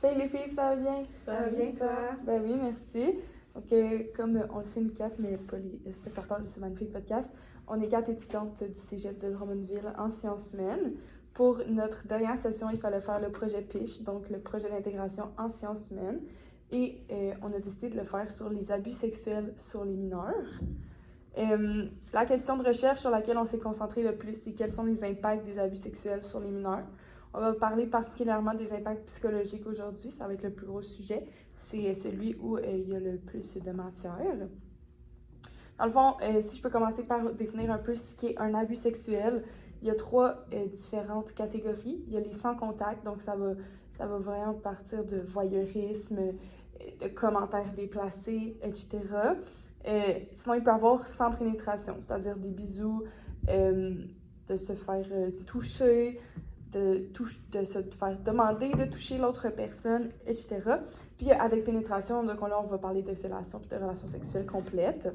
Salut les filles, ça va bien? Ça va bien, toi? Ben oui, merci. Donc, comme on le sait, nous quatre, mais pas les spectateurs de ce magnifique podcast, on est quatre étudiantes du cégep de Drummondville en sciences humaines. Pour notre dernière session, il fallait faire le projet PICH, donc le projet d'intégration en sciences humaines. Et on a décidé de le faire sur les abus sexuels sur les mineurs. La question de recherche sur laquelle on s'est concentré le plus, c'est quels sont les impacts des abus sexuels sur les mineurs. On va parler particulièrement des impacts psychologiques aujourd'hui, ça va être le plus gros sujet. C'est celui où il y a le plus de matière. Dans le fond, si je peux commencer par définir un peu ce qu'est un abus sexuel, il y a trois différentes catégories. Il y a les sans contact, donc ça va vraiment partir de voyeurisme, de commentaires déplacés, etc. Sinon, il peut y avoir sans pénétration, c'est-à-dire des bisous, de se faire toucher, de se faire demander de toucher l'autre personne, etc. Puis avec pénétration, donc là, on va parler de fellation et de relations sexuelles complètes.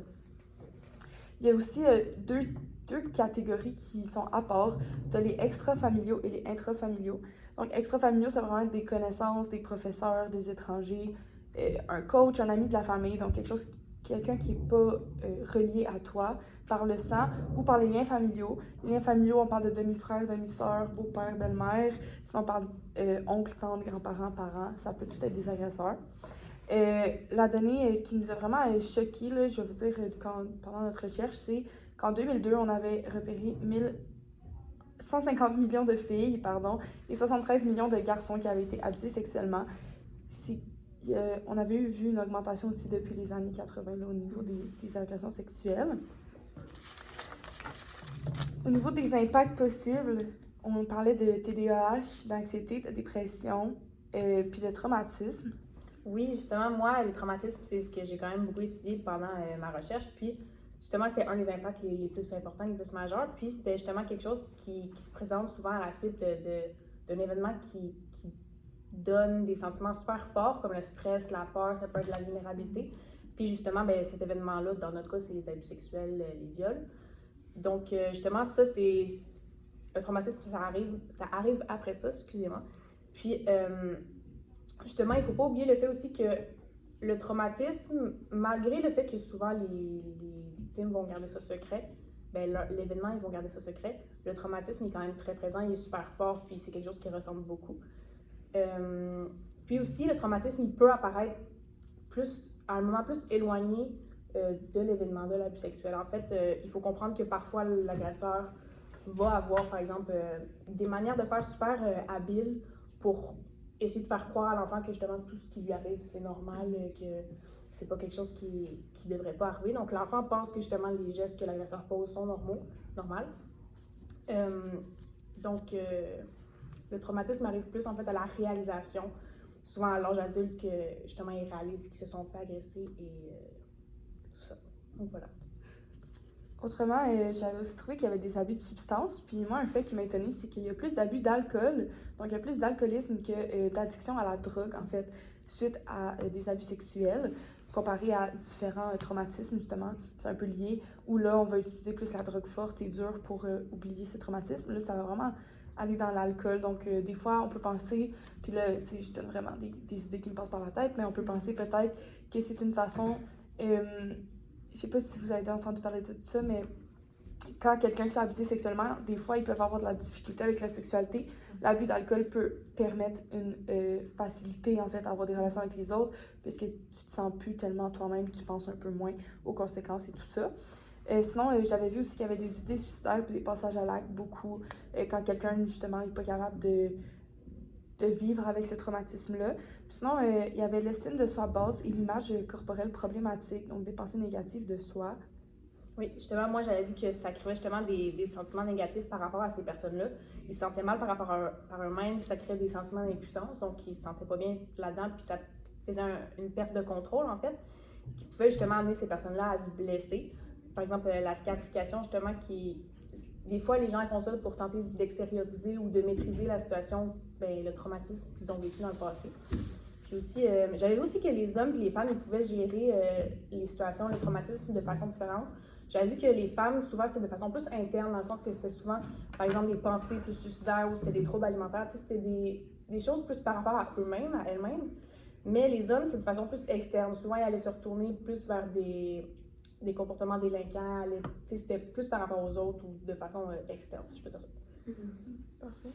Il y a aussi deux catégories qui sont à part. Tu as les extra-familiaux et les intrafamiliaux. Donc, extra-familiaux, ça va vraiment être des connaissances, des professeurs, des étrangers, un coach, un ami de la famille, donc quelqu'un qui n'est pas relié à toi par le sang ou par les liens familiaux. Les liens familiaux, on parle de demi-frère, demi-sœur, beau-père, belle-mère. Sinon, on parle oncle, tante, grands-parents, parents. Ça peut tout être des agresseurs. La donnée qui nous a vraiment choqués, là, je vais vous dire, pendant notre recherche, c'est qu'en 2002, on avait repéré 150 millions de filles, et 73 millions de garçons qui avaient été abusés sexuellement. On avait vu une augmentation aussi depuis les années 80 là, au niveau des agressions sexuelles. Au niveau des impacts possibles, on parlait de TDAH, d'anxiété, de dépression, puis de traumatisme. Oui, justement, moi, les traumatismes, c'est ce que j'ai quand même beaucoup étudié pendant ma recherche. Puis, justement, c'était un des impacts les plus importants, les plus majeurs. Puis, c'était justement quelque chose qui se présente souvent à la suite d'un événement qui donne des sentiments super forts, comme le stress, la peur, ça peut être la vulnérabilité. Puis, justement, ben, cet événement-là, dans notre cas, c'est les abus sexuels, les viols. Donc, justement, ça, c'est un traumatisme, ça arrive après ça, excusez-moi. Puis, justement, il ne faut pas oublier le fait aussi que le traumatisme, malgré le fait que souvent les victimes vont garder ça secret, ben l'événement, ils vont garder ça secret, le traumatisme est quand même très présent, il est super fort, puis c'est quelque chose qui ressemble beaucoup. Puis aussi, le traumatisme, il peut apparaître à un moment plus éloigné de l'événement de l'abus sexuel. En fait, il faut comprendre que parfois l'agresseur va avoir, par exemple, des manières de faire super habiles pour essayer de faire croire à l'enfant que justement tout ce qui lui arrive, c'est normal, que c'est pas quelque chose qui devrait pas arriver. Donc l'enfant pense que justement les gestes que l'agresseur pose sont normal. Donc le traumatisme arrive plus en fait à la réalisation, souvent à l'âge adulte, que justement ils réalisent qu'ils se sont fait agresser et tout ça. Donc voilà. Autrement, j'avais aussi trouvé qu'il y avait des abus de substances. Puis moi, un fait qui m'a étonnée, c'est qu'il y a plus d'abus d'alcool. Donc, il y a plus d'alcoolisme que d'addiction à la drogue, en fait, suite à des abus sexuels, comparé à différents traumatismes, justement. C'est un peu lié, où là, on va utiliser plus la drogue forte et dure pour oublier ces traumatismes. Là, ça va vraiment aller dans l'alcool. Donc, des fois, on peut penser, puis là, tu sais, je donne vraiment des idées qui me passent par la tête, mais on peut penser peut-être que c'est une façon... je sais pas si vous avez entendu parler de tout ça, mais quand quelqu'un se fait abuser sexuellement, des fois, ils peuvent avoir de la difficulté avec la sexualité. L'abus d'alcool peut permettre une facilité, en fait, à avoir des relations avec les autres, puisque tu te sens plus tellement toi-même, tu penses un peu moins aux conséquences et tout ça. Sinon, j'avais vu aussi qu'il y avait des idées suicidaires et des passages à l'acte, beaucoup, quand quelqu'un, justement, n'est pas capable de vivre avec ce traumatisme-là. Sinon, il y avait l'estime de soi basse et l'image corporelle problématique, donc des pensées négatives de soi. Oui, justement, moi, j'avais vu que ça créait justement des sentiments négatifs par rapport à ces personnes-là. Ils se sentaient mal par rapport à eux-mêmes, puis ça créait des sentiments d'impuissance, donc ils se sentaient pas bien là-dedans, puis ça faisait une perte de contrôle, en fait, qui pouvait justement amener ces personnes-là à se blesser. Par exemple, la scarification, justement, des fois, les gens ils font ça pour tenter d'extérioriser ou de maîtriser la situation, le traumatisme qu'ils ont vécu dans le passé. Puis aussi, j'avais vu aussi que les hommes et les femmes, ils pouvaient gérer les situations, les traumatismes de façon différente. J'avais vu que les femmes, souvent, c'était de façon plus interne, dans le sens que c'était souvent, par exemple, des pensées plus suicidaires ou c'était des troubles alimentaires. Tu sais, c'était des choses plus par rapport à eux-mêmes, à elles-mêmes. Mais les hommes, c'est de façon plus externe. Souvent, ils allaient se retourner plus vers des comportements délinquants. C'était plus par rapport aux autres ou de façon externe, si je peux dire ça. Parfait.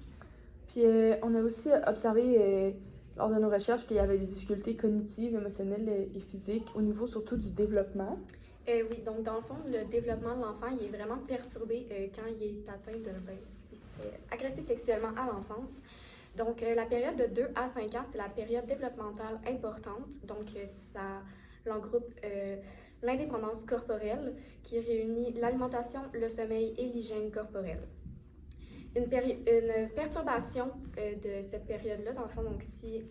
Puis on a aussi observé lors de nos recherches qu'il y avait des difficultés cognitives, émotionnelles et physiques au niveau surtout du développement. Oui, donc dans le fond, le développement de l'enfant, il est vraiment perturbé quand il est atteint il se fait agresser sexuellement à l'enfance. Donc la période de 2 à 5 ans, c'est la période développementale importante. Donc ça l'engroupe l'indépendance corporelle qui réunit l'alimentation, le sommeil et l'hygiène corporelle. Une perturbation de cette période-là, dans le fond, donc si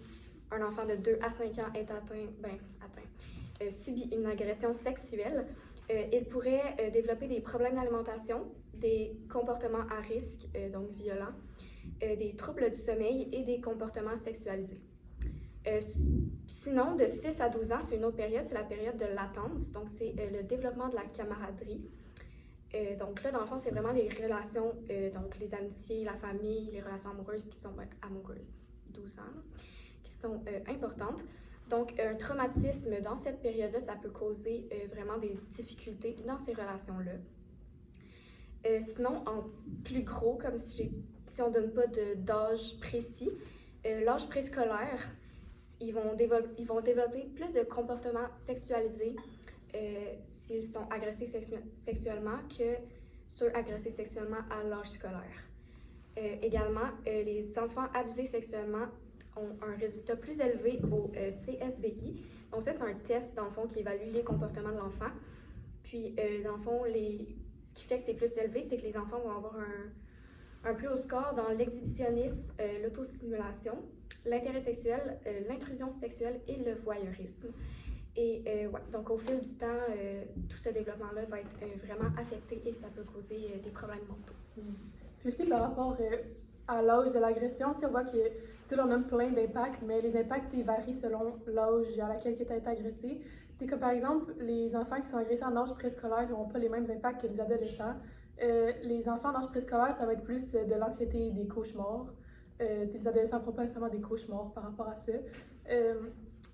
un enfant de 2 à 5 ans est subit une agression sexuelle, il pourrait développer des problèmes d'alimentation, des comportements à risque, donc violents, des troubles du sommeil et des comportements sexualisés. Sinon, de 6 à 12 ans, c'est une autre période, c'est la période de latence, donc c'est le développement de la camaraderie. Donc là, dans le fond, c'est vraiment les relations, donc les amitiés, la famille, les relations amoureuses qui sont amoureuses, 12 ans, qui sont importantes. Donc, un traumatisme dans cette période-là, ça peut causer vraiment des difficultés dans ces relations-là. Sinon, en plus gros, comme si on ne donne pas d'âge précis, l'âge préscolaire, ils vont développer plus de comportements sexualisés s'ils sont agressés sexuellement que ceux agressés sexuellement à l'âge scolaire. Également, les enfants abusés sexuellement ont un résultat plus élevé au CSBI. Donc ça, c'est un test, dans le fond, qui évalue les comportements de l'enfant. Puis, dans le fond, ce qui fait que c'est plus élevé, c'est que les enfants vont avoir un plus haut score dans l'exhibitionnisme, l'autostimulation, l'intérêt sexuel, l'intrusion sexuelle et le voyeurisme. Et donc au fil du temps, tout ce développement-là va être vraiment affecté et ça peut causer des problèmes mentaux. Puis aussi par rapport à l'âge de l'agression, on voit que on a plein d'impacts, mais les impacts ils varient selon l'âge à laquelle tu as été agressé. Comme par exemple, les enfants qui sont agressés en âge préscolaire n'ont pas les mêmes impacts que les adolescents. Les enfants en âge préscolaire, ça va être plus de l'anxiété et des cauchemars. Les adolescents ne font pas nécessairement des cauchemars par rapport à ça.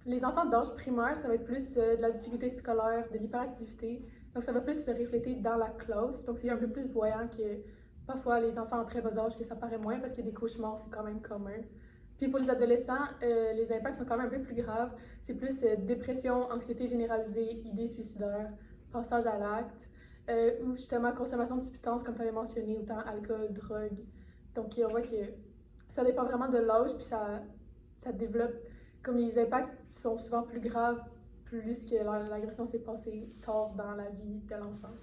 Les enfants d'âge primaire, ça va être plus de la difficulté scolaire, de l'hyperactivité. Donc, ça va plus se refléter dans la classe. Donc, c'est un peu plus voyant que parfois les enfants en très bas âge, que ça paraît moins parce que des cauchemars, c'est quand même commun. Puis pour les adolescents, les impacts sont quand même un peu plus graves. C'est plus dépression, anxiété généralisée, idées suicidaires, passage à l'acte, ou justement consommation de substances, comme tu avais mentionné, autant alcool, drogue. Donc, on voit que ça dépend vraiment de l'âge, puis ça développe. Comme les impacts sont souvent plus graves, plus que l'agression s'est passée tard dans la vie de l'enfant.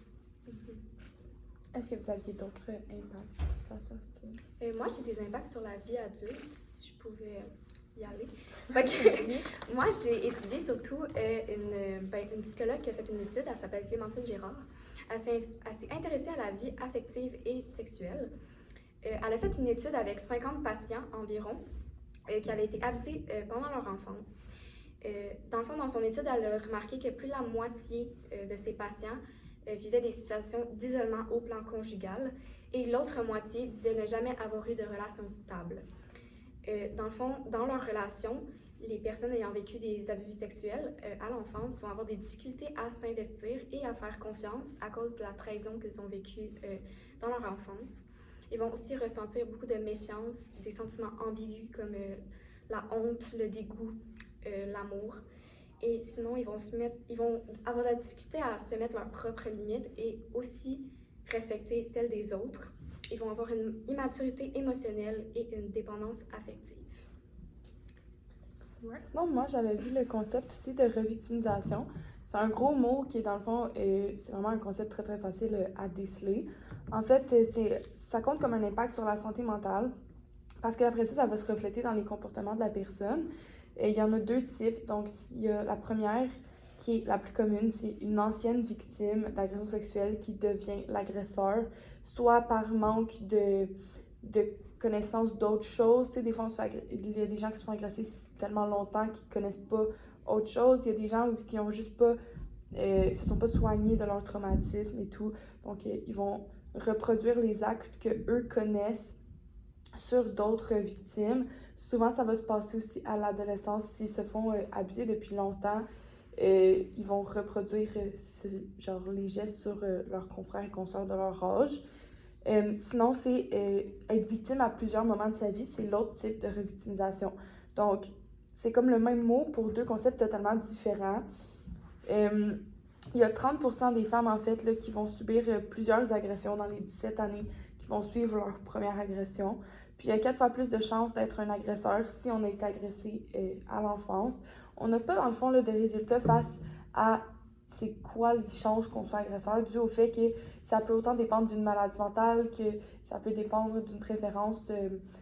Est-ce que vous aviez d'autres impacts face à ça? Moi, j'ai des impacts sur la vie adulte, si je pouvais y aller. Fait que, moi, j'ai étudié surtout une psychologue qui a fait une étude, elle s'appelle Clémentine Gérard. Elle s'est intéressée à la vie affective et sexuelle. Elle a fait une étude avec 50 patients environ qui avaient été abusés pendant leur enfance. Dans le fond, dans son étude, elle a remarqué que plus de la moitié de ces patients vivaient des situations d'isolement au plan conjugal et l'autre moitié disait ne jamais avoir eu de relation stable. Dans le fond, dans leur relation, les personnes ayant vécu des abus sexuels à l'enfance vont avoir des difficultés à s'investir et à faire confiance à cause de la trahison qu'ils ont vécue dans leur enfance. Ils vont aussi ressentir beaucoup de méfiance, des sentiments ambigus comme la honte, le dégoût, l'amour. Et sinon, ils vont avoir de la difficulté à se mettre leurs propres limites et aussi respecter celles des autres. Ils vont avoir une immaturité émotionnelle et une dépendance affective. Sinon, moi, j'avais vu le concept aussi de revictimisation. C'est un gros mot qui est, dans le fond, c'est vraiment un concept très, très facile à déceler. En fait, ça compte comme un impact sur la santé mentale parce qu'après ça va se refléter dans les comportements de la personne. Et il y en a deux types. Donc, il y a la première qui est la plus commune, c'est une ancienne victime d'agression sexuelle qui devient l'agresseur, soit par manque de connaissance d'autres choses. Tu sais, des fois, il y a des gens qui se font agresser tellement longtemps qu'ils ne connaissent pas autre chose. Il y a des gens qui ont juste pas, se sont pas soignés de leur traumatisme et tout. Donc, ils vont reproduire les actes qu'eux connaissent sur d'autres victimes. Souvent, ça va se passer aussi à l'adolescence. S'ils se font abuser depuis longtemps, ils vont reproduire genre les gestes sur leurs confrères et consoeurs de leur âge. Sinon, c'est être victime à plusieurs moments de sa vie, c'est l'autre type de revictimisation. Donc, c'est comme le même mot pour deux concepts totalement différents. Il y a 30% des femmes, en fait, là, qui vont subir plusieurs agressions dans les 17 années, qui vont suivre leur première agression. Puis il y a 4 fois plus de chances d'être un agresseur si on a été agressé à l'enfance. On n'a pas, dans le fond, là, de résultats face à c'est quoi les chances qu'on soit agresseur, dû au fait que ça peut autant dépendre d'une maladie mentale que ça peut dépendre d'une préférence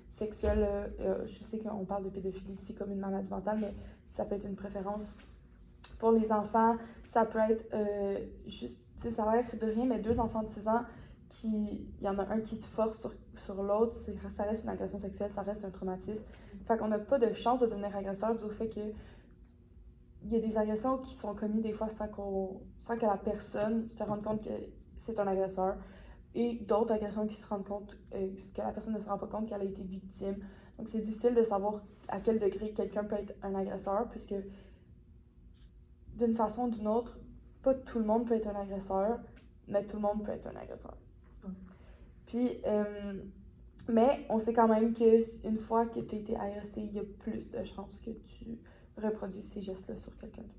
sexuelle. Je sais qu'on parle de pédophilie ici comme une maladie mentale, mais ça peut être une préférence pour les enfants. Ça peut être juste, tu sais, ça a l'air de rien, mais 2 enfants de 6 ans, il y en a un qui se force sur l'autre, ça reste une agression sexuelle, ça reste un traumatisme. Fait qu'on n'a pas de chance de devenir agresseur dû au fait que il y a des agressions qui sont commises des fois sans que la personne se rende compte que c'est un agresseur, et d'autres agressions qui se rendent compte que la personne ne se rend pas compte qu'elle a été victime. Donc c'est difficile de savoir à quel degré quelqu'un peut être un agresseur, puisque d'une façon ou d'une autre, pas tout le monde peut être un agresseur, mais tout le monde peut être un agresseur. Puis, mais on sait quand même qu'une fois que tu as été agressé, il y a plus de chances que tu reproduises ces gestes-là sur quelqu'un d'autre.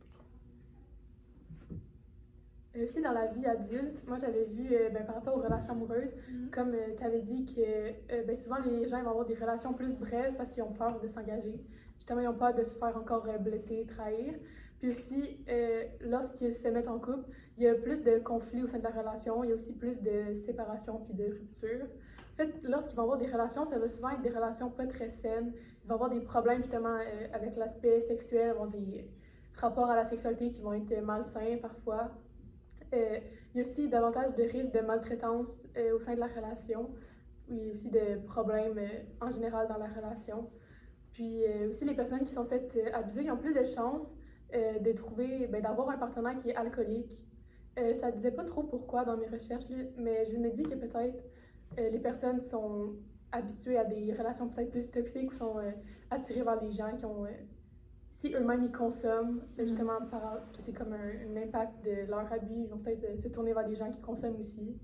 Aussi, dans la vie adulte, moi, j'avais vu, par rapport aux relations amoureuses, comme tu avais dit que souvent, les gens vont avoir des relations plus brèves parce qu'ils ont peur de s'engager. Justement, ils ont peur de se faire encore blesser, trahir. Puis aussi, lorsqu'ils se mettent en couple, il y a plus de conflits au sein de la relation, il y a aussi plus de séparation puis de rupture. En fait, lorsqu'ils vont avoir des relations, ça va souvent être des relations pas très saines. Ils vont avoir des problèmes justement avec l'aspect sexuel, avoir des rapports à la sexualité qui vont être malsains parfois. Il y a aussi davantage de risques de maltraitance au sein de la relation. Il y a aussi des problèmes en général dans la relation. Puis aussi, les personnes qui sont faites abuser, ils ont plus de chances de trouver, d'avoir un partenaire qui est alcoolique. Ça ne disait pas trop pourquoi dans mes recherches, là, mais je me dis que peut-être les personnes sont habituées à des relations peut-être plus toxiques ou sont attirées vers les gens qui ont... si eux-mêmes ils consomment, justement, que c'est comme un impact de leur abus, ils vont peut-être se tourner vers des gens qui consomment aussi.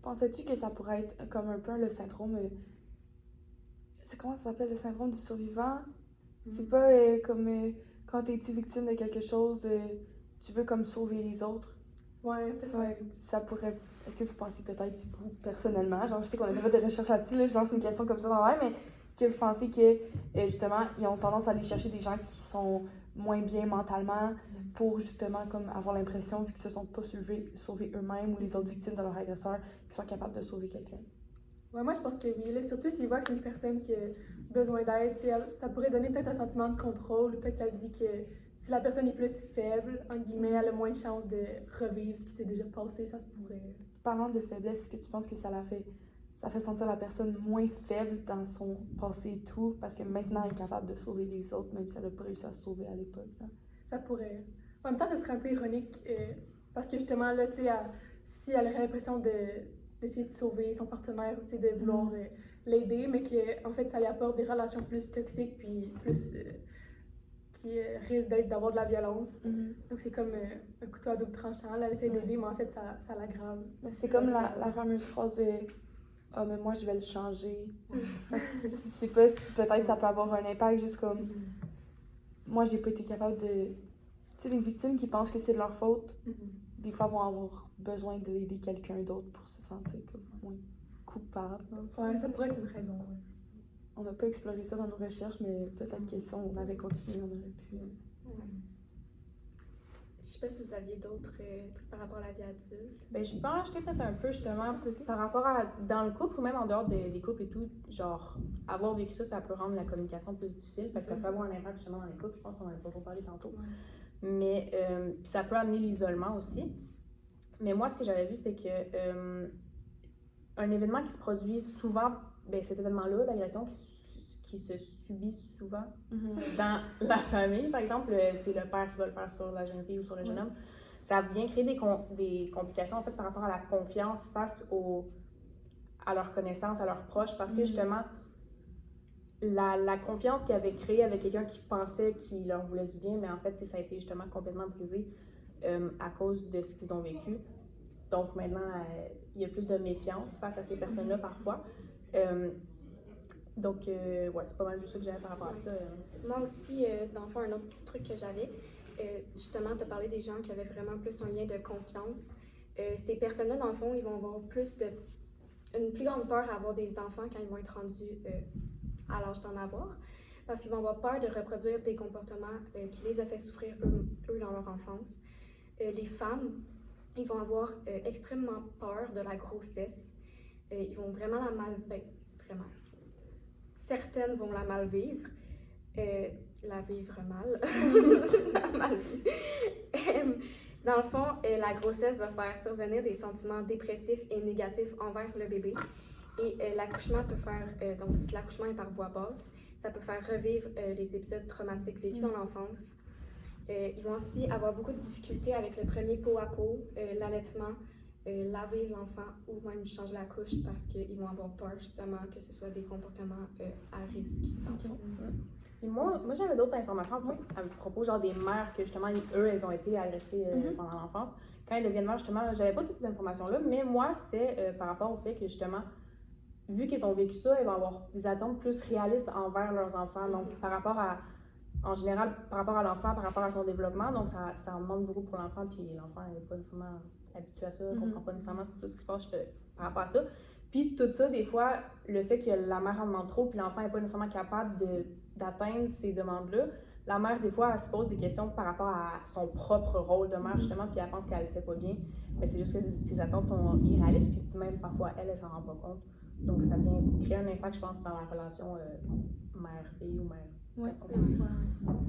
Pensais-tu que ça pourrait être comme un peu le syndrome... c'est comment ça s'appelle, le syndrome du survivant? C'est pas comme quand t'es victime de quelque chose, tu veux comme sauver les autres. Ouais, peut-être. Ça pourrait... Est-ce que vous pensez peut-être, vous, personnellement, genre je sais qu'on a fait des recherches là-dessus, là, je lance une question comme ça dans l'air, mais que vous pensez que, justement, ils ont tendance à aller chercher des gens qui sont moins bien mentalement pour, justement, comme avoir l'impression, vu qu'ils se sont pas sauvés eux-mêmes ou les autres victimes de leur agresseur, qu'ils soient capables de sauver quelqu'un? Ouais, moi, je pense que oui. Là, surtout s'ils voient que c'est une personne qui a besoin d'aide, ça pourrait donner peut-être un sentiment de contrôle. Peut-être qu'elle se dit que si la personne est plus faible, en guillemets, elle a moins de chances de revivre ce qui s'est déjà passé, ça se pourrait. Parlant de faiblesse, est-ce que tu penses que ça fait sentir la personne moins faible dans son passé et tout, parce que maintenant elle est capable de sauver les autres, même si elle n'a pas réussi à se sauver à l'époque? Là? Ça pourrait. En même temps, ce serait un peu ironique, parce que justement, là, tu sais, si elle aurait l'impression d'essayer de sauver son partenaire, tu sais, de vouloir l'aider, mais qu'en fait, ça lui apporte des relations plus toxiques, puis plus qui risquent d'avoir de la violence. Donc, c'est comme un couteau à double tranchant. Là, elle essaie d'aider, mais en fait, ça l'aggrave. C'est comme la fameuse phrase de « Ah, mais moi, je vais le changer. » Je sais pas si peut-être ça peut avoir un impact, juste comme « Moi, j'ai pas été capable de... » Tu sais, les victimes qui pensent que c'est de leur faute, des fois vont avoir besoin d'aider quelqu'un d'autre pour se sentir comme moins coupable. Ouais, ça pourrait être une raison. Ouais. On n'a pas exploré ça dans nos recherches, mais peut-être que si on avait continué, on aurait pu. Je sais pas si vous aviez d'autres trucs par rapport à la vie adulte. Je peux en acheter peut-être un peu justement par rapport à dans le couple ou même en dehors des couples et tout. Genre, avoir vécu ça, ça peut rendre la communication plus difficile. Fait que ça peut avoir un impact justement dans les couples. Je pense qu'on en a pas trop parlé tantôt. Mais ça peut amener l'isolement aussi. Mais moi, ce que j'avais vu, c'était que un événement qui se produit souvent, cet événement-là, l'agression qui se subit souvent dans la famille, par exemple, c'est le père qui va le faire sur la jeune fille ou sur le jeune homme, ça vient créer des complications en fait par rapport à la confiance face à leur connaissance, à leurs proches, parce que justement, la confiance qu'ils avaient créée avec quelqu'un qui pensait qu'il leur voulait du bien, mais en fait, ça a été justement complètement brisé à cause de ce qu'ils ont vécu. Donc maintenant, il y a plus de méfiance face à ces personnes-là parfois. Donc, ouais, c'est pas mal juste ça que j'avais par rapport à ça. Moi aussi, dans le fond, un autre petit truc que j'avais, justement, tu as parlé des gens qui avaient vraiment plus un lien de confiance. Ces personnes-là, dans le fond, ils vont avoir une plus grande peur à avoir des enfants quand ils vont être rendus à l'âge d'en avoir, parce qu'ils vont avoir peur de reproduire des comportements qui les ont fait souffrir eux dans leur enfance. Les femmes, ils vont avoir extrêmement peur de la grossesse. Ils vont vraiment vraiment. Certaines vont la mal vivre. La vivre mal. La mal vivre. Dans le fond, la grossesse va faire survenir des sentiments dépressifs et négatifs envers le bébé. Et l'accouchement peut faire, donc si l'accouchement est par voie basse, ça peut faire revivre les épisodes traumatiques vécus dans l'enfance. Ils vont aussi avoir beaucoup de difficultés avec le premier pot à pot, l'allaitement, laver l'enfant ou même changer la couche parce qu'ils vont avoir peur justement que ce soit des comportements à risque. Et moi j'avais d'autres informations à propos genre des mères que justement, elles ont été agressées pendant l'enfance. Quand elles deviennent mères, justement, j'avais pas toutes ces informations-là, mais moi, c'était par rapport au fait que justement, vu qu'ils ont vécu ça, elles vont avoir des attentes plus réalistes envers leurs enfants. Donc, en général, par rapport à l'enfant, par rapport à son développement, donc ça en demande beaucoup pour l'enfant, puis l'enfant n'est pas nécessairement habitué à ça, ne comprend pas nécessairement tout ce qui se passe par rapport à ça. Puis tout ça, des fois, le fait que la mère en demande trop, puis l'enfant n'est pas nécessairement capable d'atteindre ces demandes-là, la mère, des fois, elle se pose des questions par rapport à son propre rôle de mère, justement, puis elle pense qu'elle le fait pas bien. Mais c'est juste que ses attentes sont irréalistes, puis même parfois, elle s'en rend pas compte. Donc, ça vient créer un impact, je pense, dans la relation mère-fille ou mère. Oui.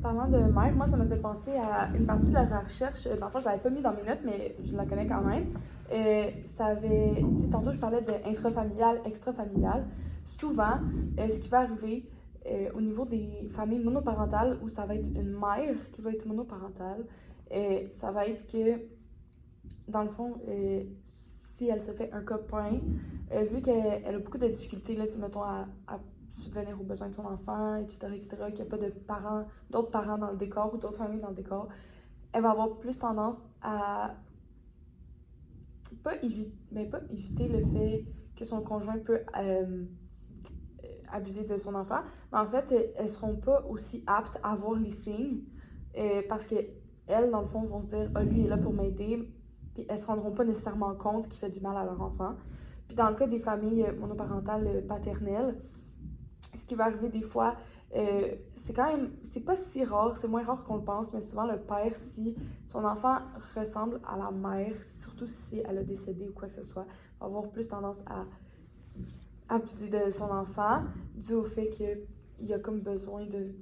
Parlant de mère, moi, ça m'a fait penser à une partie de la recherche. Dans le fond, je l'avais pas mis dans mes notes, mais je la connais quand même. Ça avait dit, tantôt, je parlais de intrafamilial, extrafamilial. Souvent, ce qui va arriver au niveau des familles monoparentales, où ça va être une mère qui va être monoparentale, ça va être que, dans le fond, si elle se fait un copain, vu qu'elle a beaucoup de difficultés, là, mettons, à subvenir aux besoins de son enfant, etc., qu'il n'y a pas d'autres parents dans le décor ou d'autres familles dans le décor, elle va avoir plus tendance à pas éviter le fait que son conjoint peut abuser de son enfant, mais en fait, elles seront pas aussi aptes à voir les signes parce que elles, dans le fond, vont se dire « Ah, lui est là pour m'aider », puis elles se rendront pas nécessairement compte qu'il fait du mal à leur enfant. Puis dans le cas des familles monoparentales paternelles, ce qui va arriver des fois, c'est pas si rare, c'est moins rare qu'on le pense, mais souvent le père, si son enfant ressemble à la mère, surtout si elle a décédé ou quoi que ce soit, va avoir plus tendance à abuser de son enfant, dû au fait qu'il a comme besoin de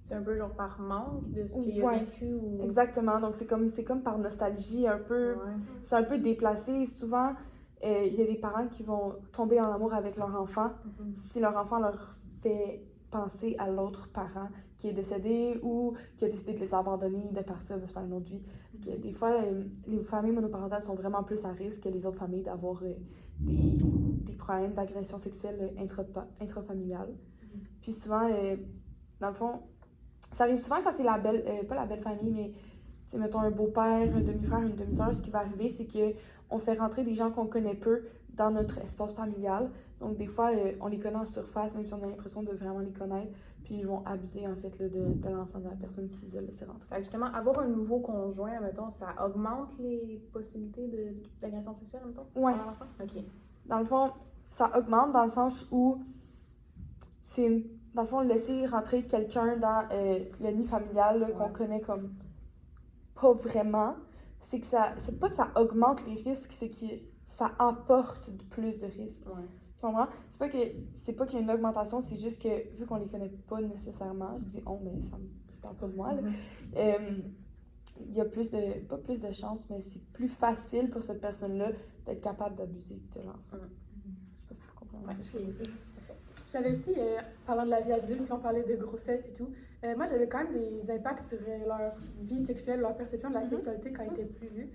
C'est un peu genre par manque de ce qu'il a vécu ou... Exactement, donc c'est comme par nostalgie, un peu, c'est un peu déplacé. Souvent, il y a des parents qui vont tomber en amour avec leur enfant si leur enfant leur fait penser à l'autre parent qui est décédé ou qui a décidé de les abandonner, de partir, de se faire une autre vie. Des fois, les familles monoparentales sont vraiment plus à risque que les autres familles d'avoir des problèmes d'agression sexuelle intrafamiliale. Puis souvent, dans le fond, ça arrive souvent quand c'est pas la belle famille, mais mettons un beau-père, un demi-frère, une demi-sœur, ce qui va arriver, c'est qu'on fait rentrer des gens qu'on connaît peu dans notre espace familial. Donc des fois, on les connaît en surface, même si on a l'impression de vraiment les connaître, puis ils vont abuser en fait là, de l'enfant, de la personne qui les a laissés rentrer. Fait que justement, avoir un nouveau conjoint, mettons, ça augmente les possibilités d'agression sexuelle, mettons? Oui. OK. Dans le fond, ça augmente dans le sens où c'est, dans le fond, laisser rentrer quelqu'un dans le nid familial là, qu'on connaît comme pas vraiment, c'est pas que ça augmente les risques, c'est que ça apporte plus de risques. Tu comprends? C'est pas qu'il y a une augmentation, c'est juste que vu qu'on les connaît pas nécessairement, je dis mais je parle pas de moi, là, il y a pas plus de chances, mais c'est plus facile pour cette personne-là d'être capable d'abuser de l'enfant. Je sais pas si vous comprenez. J'avais aussi, parlant de la vie adulte, puis on parlait de grossesse et tout, moi j'avais quand même des impacts sur leur vie sexuelle, leur perception de la sexualité quand ils étaient plus vus.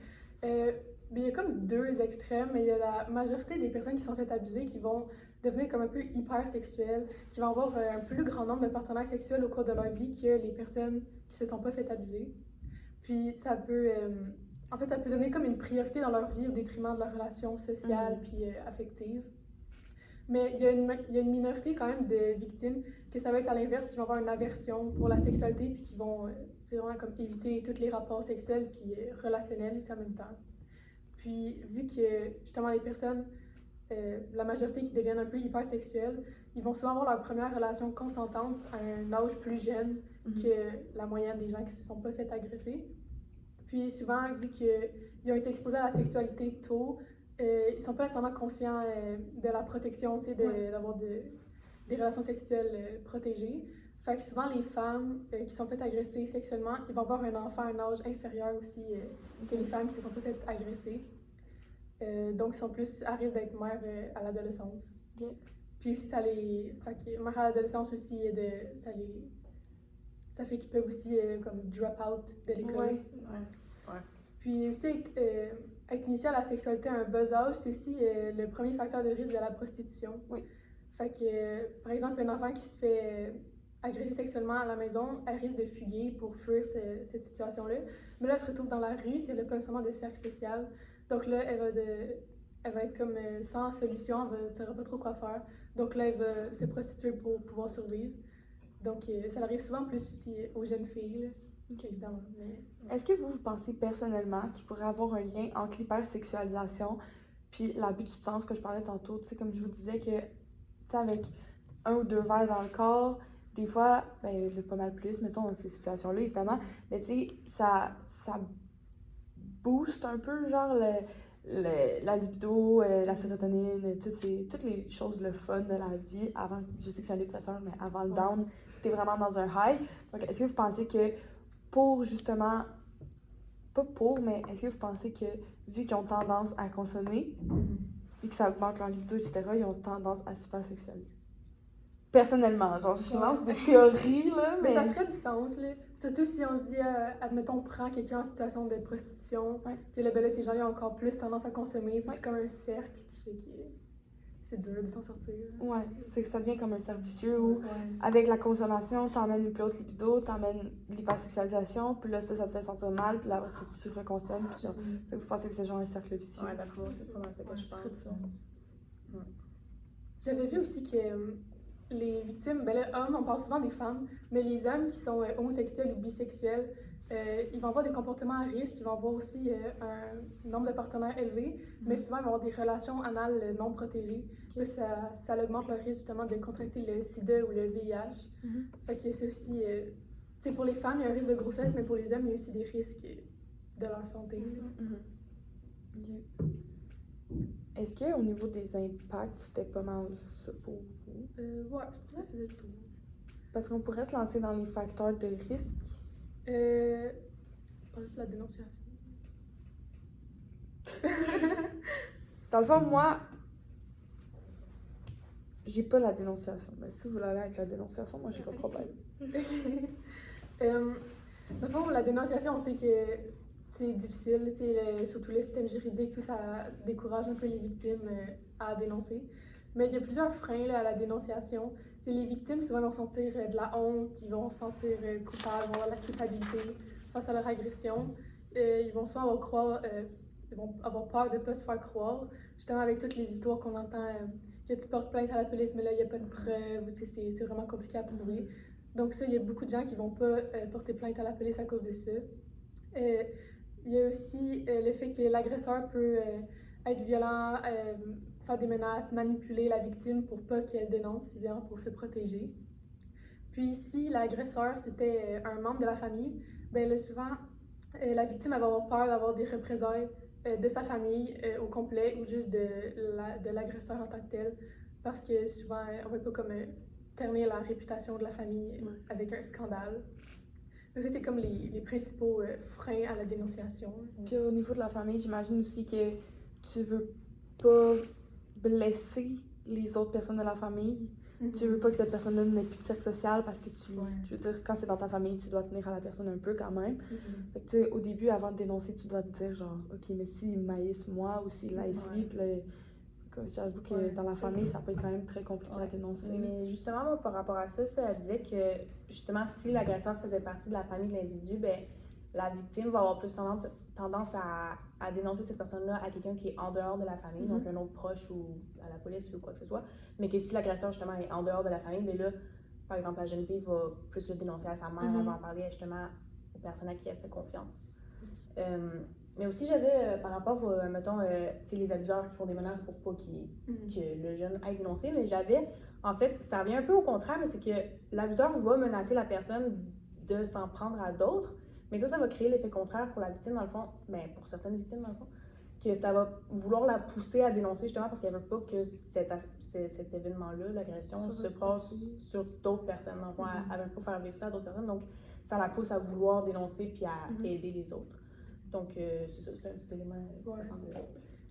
il y a comme deux extrêmes, mais il y a la majorité des personnes qui sont faites abuser qui vont devenir comme un peu hypersexuelles, qui vont avoir un plus grand nombre de partenaires sexuels au cours de leur vie que les personnes qui se sont pas faites abuser. Puis ça peut, en fait, ça peut donner comme une priorité dans leur vie au détriment de leurs relations sociales puis affectives. Mais il y a une minorité quand même de victimes que ça va être à l'inverse, qui vont avoir une aversion pour la sexualité puis qui vont vraiment comme éviter tous les rapports sexuels puis relationnels aussi en même temps. Puis vu que justement les personnes, la majorité qui deviennent un peu hypersexuelles, ils vont souvent avoir leur première relation consentante à un âge plus jeune que la moyenne des gens qui se sont pas fait agresser. Puis souvent, vu qu'ils ont été exposés à la sexualité tôt, ils sont pas nécessairement conscients de la protection, tu sais, d'avoir des relations sexuelles protégées. Fait que souvent, les femmes qui sont faites agresser sexuellement, ils vont avoir un enfant à un âge inférieur aussi que les femmes qui se sont pas faites agresser. Donc, ils sont plus à risque d'être mères à l'adolescence. Puis aussi, fait que mères à l'adolescence aussi, ça fait qu'ils peuvent aussi comme drop out de l'école. Puis aussi, être initié à la sexualité à un bas âge, c'est aussi le premier facteur de risque de la prostitution. Fait que, par exemple, un enfant qui se fait agresser sexuellement à la maison, elle risque de fuguer pour fuir cette situation-là. Mais là, elle se retrouve dans la rue si elle n'a pas nécessairement de cercle social. Donc là, elle va être comme sans solution, elle ne saura pas trop quoi faire. Donc là, elle va se prostituer pour pouvoir survivre. Donc ça arrive souvent plus aussi aux jeunes filles, là, évidemment. Mais... Est-ce que vous pensez personnellement qu'il pourrait y avoir un lien entre l'hypersexualisation puis l'abus de substances que je parlais tantôt? Tu sais, comme je vous disais que, tu sais, avec 1 ou 2 verres dans le corps, des fois, ben, pas mal plus, mettons, dans ces situations-là, évidemment, mais tu sais, ça booste un peu, genre, la libido, la sérotonine, toutes les choses, le fun de la vie, avant, je sais que c'est un dépresseur, mais avant le down, t'es vraiment dans un high. Donc, est-ce que vous pensez que pour justement, pas pour, mais est-ce que vous pensez que, vu qu'ils ont tendance à consommer, et que ça augmente leur libido, etc., ils ont tendance à se faire sexualiser? Personnellement, genre, je lance des théories, là, mais... ça ferait du sens, là. Surtout si on dit, admettons, on prend quelqu'un en situation de prostitution, que là, ben là, ces gens-là ont encore plus tendance à consommer, puis c'est comme un cercle qui fait que c'est dur de s'en sortir. Ouais, c'est que ça devient comme un cercle vicieux où, avec la consommation, t'emmènes une plus haute libido, t'emmènes l'hypersexualisation, puis là, ça te fait sentir mal, puis là, tu reconsommes, puis genre, fait que vous pensez que c'est genre un cercle vicieux. Ouais, d'après moi, c'est pas mal ça que je pense. J'avais vu aussi que les victimes, ben là, hommes, on parle souvent des femmes, mais les hommes qui sont homosexuels ou bisexuels, ils vont avoir des comportements à risque, ils vont avoir aussi un nombre de partenaires élevé, mais souvent ils vont avoir des relations anales non protégées. Là, ça augmente leur risque justement de contracter le sida ou le VIH. Fait que c'est aussi, tu sais, pour les femmes, il y a un risque de grossesse, mais pour les hommes, il y a aussi des risques de leur santé. Est-ce qu'au niveau des impacts, c'était pas mal ça pour vous? Ouais, je pense que ça faisait le tour. Parce qu'on pourrait se lancer dans les facteurs de risque. Parler sur la dénonciation. Dans le fond, moi, j'ai pas la dénonciation. Mais si vous l'allez avec la dénonciation, moi, j'ai pas de problème. Dans le fond, la dénonciation, on sait que c'est difficile, surtout le système juridique, tout ça décourage un peu les victimes à dénoncer. Mais il y a plusieurs freins là, à la dénonciation. T'sais, les victimes, souvent, vont sentir de la honte, ils vont se sentir coupables, vont avoir de la culpabilité face à leur agression. Ils vont souvent ils vont avoir peur de ne pas se faire croire, justement avec toutes les histoires qu'on entend, que tu portes plainte à la police, mais là, il n'y a pas de preuves, c'est vraiment compliqué à prouver. Donc ça, il y a beaucoup de gens qui ne vont pas porter plainte à la police à cause de ça. Il y a aussi le fait que l'agresseur peut être violent, faire des menaces, manipuler la victime pour pas qu'elle dénonce, évidemment, pour se protéger. Puis si l'agresseur, c'était un membre de la famille, bien là, souvent, la victime elle va avoir peur d'avoir des représailles de sa famille au complet ou juste de l'agresseur en tant que tel, parce que souvent, on ne veut pas comme ternir la réputation de la famille avec un scandale. Donc ça, c'est comme les principaux freins à la dénonciation. Puis au niveau de la famille, j'imagine aussi que tu veux pas blesser les autres personnes de la famille. Tu veux pas que cette personne-là n'ait plus de cercle social parce que Ouais. je veux dire, quand c'est dans ta famille, tu dois tenir à la personne un peu quand même. Mhm. Fait que, tu sais, au début, avant de dénoncer, tu dois te dire, genre, OK, mais s'il maïsse moi ou s'il laisse lui, puis là, j'avoue que Ouais. dans la famille, ça peut être quand même très compliqué à Ouais. dénoncer. Mais justement, moi, par rapport à ça, elle disait que justement, si l'agresseur faisait partie de la famille de l'individu, ben, la victime va avoir plus tendance à dénoncer cette personne-là à quelqu'un qui est en dehors de la famille, donc un autre proche ou à la police ou quoi que ce soit. Mais que si l'agresseur, justement, est en dehors de la famille, bien là, par exemple, la jeune fille va plus le dénoncer à sa mère, elle va en parler justement aux personnes à qui elle fait confiance. Mais aussi, j'avais par rapport, mettons, tu sais, les abuseurs qui font des menaces pour pas que le jeune aille dénoncer, mais j'avais, en fait, ça revient un peu au contraire, mais c'est que l'abuseur va menacer la personne de s'en prendre à d'autres, mais ça va créer l'effet contraire pour la victime, dans le fond, ben, pour certaines victimes, dans le fond, que ça va vouloir la pousser à dénoncer, justement, parce qu'elle veut pas que cet événement-là, l'agression, se passe sur d'autres personnes. Dans le fond, elle veut pas faire vivre ça à d'autres personnes, donc ça la pousse à vouloir dénoncer puis à aider les autres. Donc, c'est ça, c'est un petit élément différent de...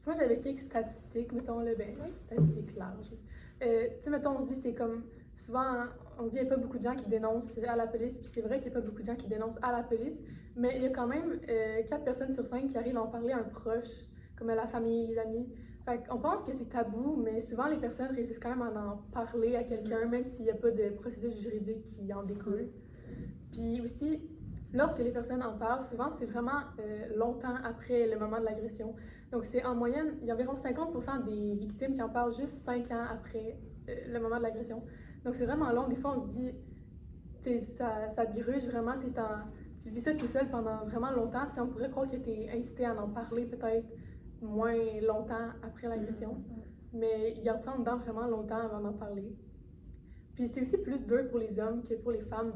Moi, j'avais quelques statistiques, mettons, là, statistiques larges. Tu sais, mettons, on se dit, c'est comme, souvent, on se dit, il n'y a pas beaucoup de gens qui dénoncent à la police, puis c'est vrai qu'il n'y a pas beaucoup de gens qui dénoncent à la police, mais il y a quand même 4 personnes sur 5 qui arrivent à en parler à un proche, comme à la famille, les amis. Fait qu'on pense que c'est tabou, mais souvent, les personnes réussissent quand même à en parler à quelqu'un, même s'il n'y a pas de processus juridique qui en découle. Puis aussi, lorsque les personnes en parlent, souvent, c'est vraiment longtemps après le moment de l'agression. Donc, c'est en moyenne, il y a environ 50% des victimes qui en parlent juste 5 ans après le moment de l'agression. Donc, c'est vraiment long. Des fois, on se dit, ça te gruge vraiment, tu vis ça tout seul pendant vraiment longtemps. On pourrait croire que tu es incité à en parler peut-être moins longtemps après l'agression. Mais ils gardent ça en dedans vraiment longtemps avant d'en parler. Puis c'est aussi plus dur pour les hommes que pour les femmes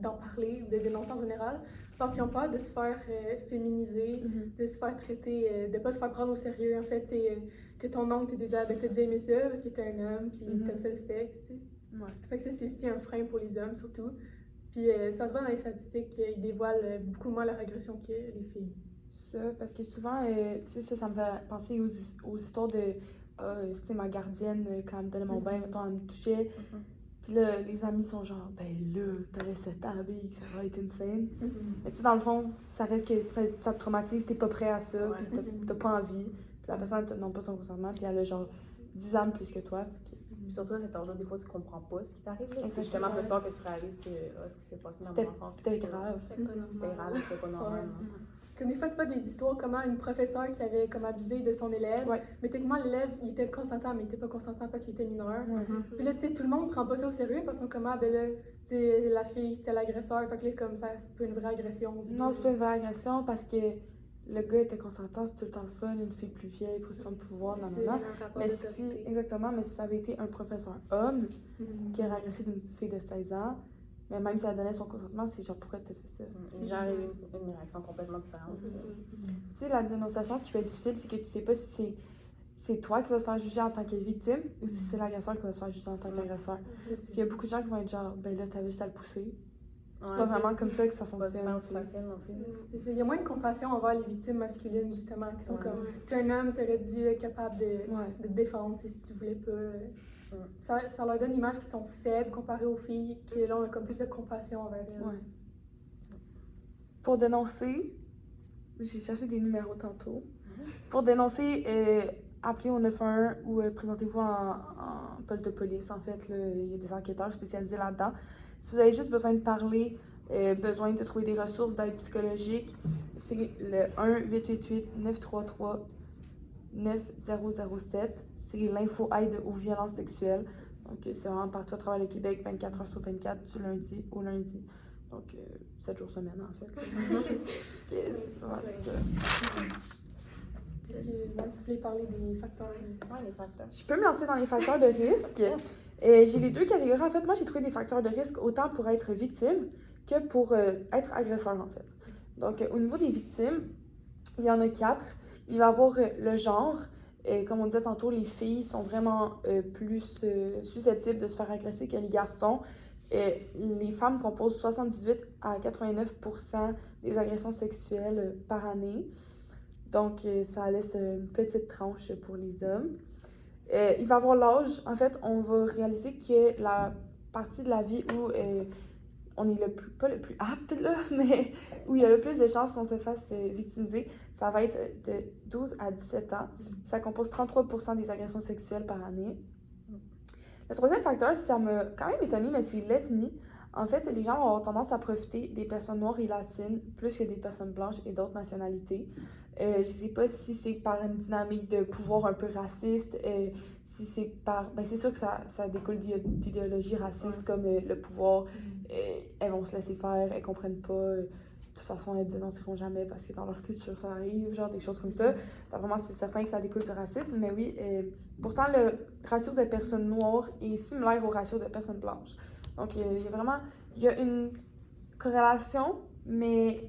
d'en parler, de dénoncer en général, parce qu'ils ont peur de se faire féminiser, de se faire traiter, de pas se faire prendre au sérieux, en fait, que ton oncle te dise « Ah, ben t'as déjà aimé ça parce que t'es un homme, puis t'aimes ça le sexe », tu sais. Ouais. Fait que ça, c'est aussi un frein pour les hommes, surtout. Puis ça se voit dans les statistiques, ils dévoilent beaucoup moins leur agression que les filles. Ça, parce que souvent, tu sais, ça me fait penser aux histoires de c'était ma gardienne quand elle me donnait mon bain, mettons, elle me touchait. Puis là, les amis sont genre, ben là, t'avais 7 ans, big, ça va être insane. Mais tu sais, dans le fond, ça reste que ça te traumatise, t'es pas prêt à ça, Ouais. puis t'as pas envie. Puis la personne te demande pas ton consentement, puis elle a genre 10 ans de plus que toi. Puis surtout à cet âge-là, des fois, tu comprends pas ce qui t'arrive. là. Exactement. C'est justement plus tard que tu réalises que ce qui s'est passé dans mon enfance. C'était grave. C'est pas normal. C'était grave, c'était pas normal. hein. Comme des fois, tu vois des histoires comment une professeure qui avait comme abusé de son élève, Ouais. mais techniquement, l'élève, il était consentant, mais il était pas consentant parce qu'il était mineur. Ouais. Puis là, tu sais, tout le monde prend pas ça au sérieux parce qu'on comme, ah, ben là, tu sais, la fille, c'était l'agresseur. Fait que là, comme ça, c'est pas une vraie agression. Non, c'est pas une vraie agression parce que le gars était consentant, c'est tout le temps le fun, une fille plus vieille, position de pouvoir, non, C'est non, non. un rapport Mais d'autorité. exactement, mais si ça avait été un professeur homme qui aurait agressé une fille de 16 ans, mais même si elle donnait son consentement, c'est genre pourquoi t'as fait ça? Les gens avaient une réaction complètement différente. Tu sais, la dénonciation, ce qui peut être difficile, c'est que tu sais pas si c'est toi qui vas te faire juger en tant que victime ou si c'est l'agresseur qui va se faire juger en tant qu'agresseur. Parce qu'il y a beaucoup de gens qui vont être genre, ben là, t'avais juste à le pousser. C'est pas vraiment comme ça que ça C'est pas fonctionne. aussi facile non plus. Il y a moins de compassion envers les victimes masculines, justement, qui sont comme, t'es un homme, t'aurais dû être capable de te défendre, tu sais, si tu voulais pas. Ça leur donne l'image qu'ils sont faibles comparés aux filles, qui là, on a comme plus de compassion envers elles. Ouais. Pour dénoncer, j'ai cherché des numéros tantôt. Pour dénoncer, appelez au 911 ou présentez-vous en poste de police. En fait, là, il y a des enquêteurs spécialisés là-dedans. Si vous avez juste besoin de parler, besoin de trouver des ressources d'aide psychologique, c'est le 1-888-933-9007. C'est l'info-aide aux violences sexuelles. Donc, c'est vraiment partout à travers le Québec, 24 heures sur 24, du lundi au lundi. Donc, 7 jours semaine, en fait. C'est pas mal ça. Est-ce que vous voulez parler des facteurs? Ouais, les facteurs. Je peux me lancer dans les facteurs de risque. J'ai les deux catégories. En fait, moi, j'ai trouvé des facteurs de risque autant pour être victime que pour être agresseur, en fait. Donc, au niveau des victimes, il y en a 4. Il va y avoir le genre. Comme on disait tantôt, les filles sont vraiment plus susceptibles de se faire agresser que les garçons. Les femmes composent 78 à 89% des agressions sexuelles par année. Donc, ça laisse une petite tranche pour les hommes. Il va avoir l'âge. En fait, on va réaliser que la partie de la vie où on est pas le plus apte, là, mais où il y a le plus de chances qu'on se fasse victimiser, ça va être de 12 à 17 ans. Ça compose 33% des agressions sexuelles par année. Le troisième facteur, ça m'a quand même étonné, mais c'est l'ethnie. En fait, les gens vont avoir tendance à profiter des personnes noires et latines plus que des personnes blanches et d'autres nationalités. Je sais pas si c'est par une dynamique de pouvoir un peu raciste, si c'est par... Ben c'est sûr que ça découle d'idéologies racistes comme le pouvoir. Elles vont se laisser faire, elles comprennent pas. De toute façon, elles dénonceront jamais parce que dans leur culture, ça arrive, genre des choses comme ça. Donc, vraiment, c'est certain que ça découle du racisme, mais oui. Pourtant, le ratio de personnes noires est similaire au ratio de personnes blanches. Donc, il y a une corrélation, mais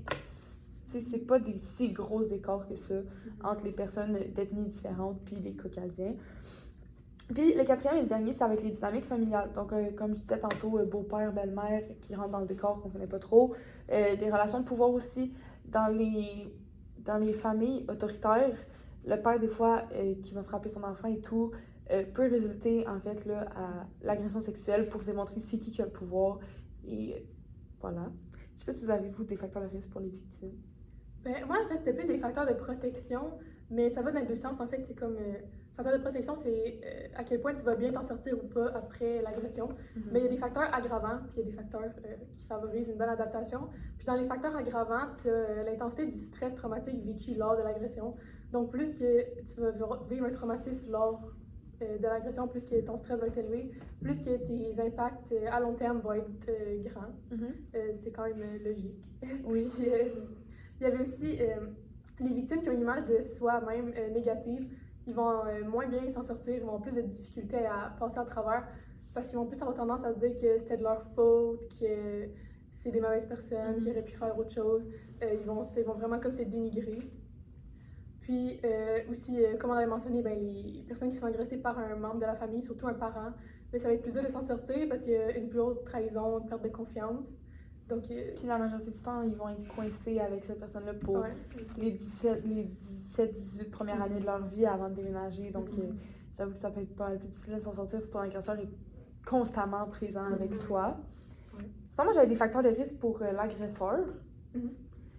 c'est pas des si gros écarts que ça entre les personnes d'ethnies différentes puis les Caucasiens. Puis le quatrième et le dernier, c'est avec les dynamiques familiales. Donc, comme je disais tantôt, beau-père, belle-mère qui rentrent dans le décor qu'on connaît pas trop. Des relations de pouvoir aussi dans les familles autoritaires. Le père, des fois, qui va frapper son enfant et tout, peut résulter, en fait, là, à l'agression sexuelle pour démontrer c'est qui a le pouvoir. Et voilà. Je sais pas si vous avez, vous, des facteurs de risque pour les victimes. Ben, moi, en fait, c'était plus des facteurs de protection, mais ça va dans les deux sens. En fait, c'est comme... facteur de protection, c'est à quel point tu vas bien t'en sortir ou pas après l'agression. Mais il y a des facteurs aggravants, puis il y a des facteurs qui favorisent une bonne adaptation. Puis dans les facteurs aggravants, tu as l'intensité du stress traumatique vécu lors de l'agression. Donc, plus que tu vas vivre un traumatisme lors de l'agression, plus que ton stress va être élevé, plus que tes impacts à long terme vont être grands. C'est quand même logique. Oui. Puis, il y avait aussi les victimes qui ont une image de soi-même négative. Ils vont moins bien s'en sortir, ils vont avoir plus de difficultés à passer à travers parce qu'ils vont plus avoir tendance à se dire que c'était de leur faute, que c'est des mauvaises personnes, qui auraient pu faire autre chose. Ils vont vraiment comme se dénigrer. Puis aussi, comme on avait mentionné, ben, les personnes qui sont agressées par un membre de la famille, surtout un parent, ben, ça va être plus dur de s'en sortir parce qu'il y a une plus haute trahison, une perte de confiance. Donc, puis la majorité du temps, ils vont être coincés avec cette personne-là pour les 17-18 premières années de leur vie avant de déménager. Donc, j'avoue que ça peut être pas mal plus difficile de s'en sortir si ton agresseur est constamment présent avec toi. Sinon, moi, j'avais des facteurs de risque pour l'agresseur.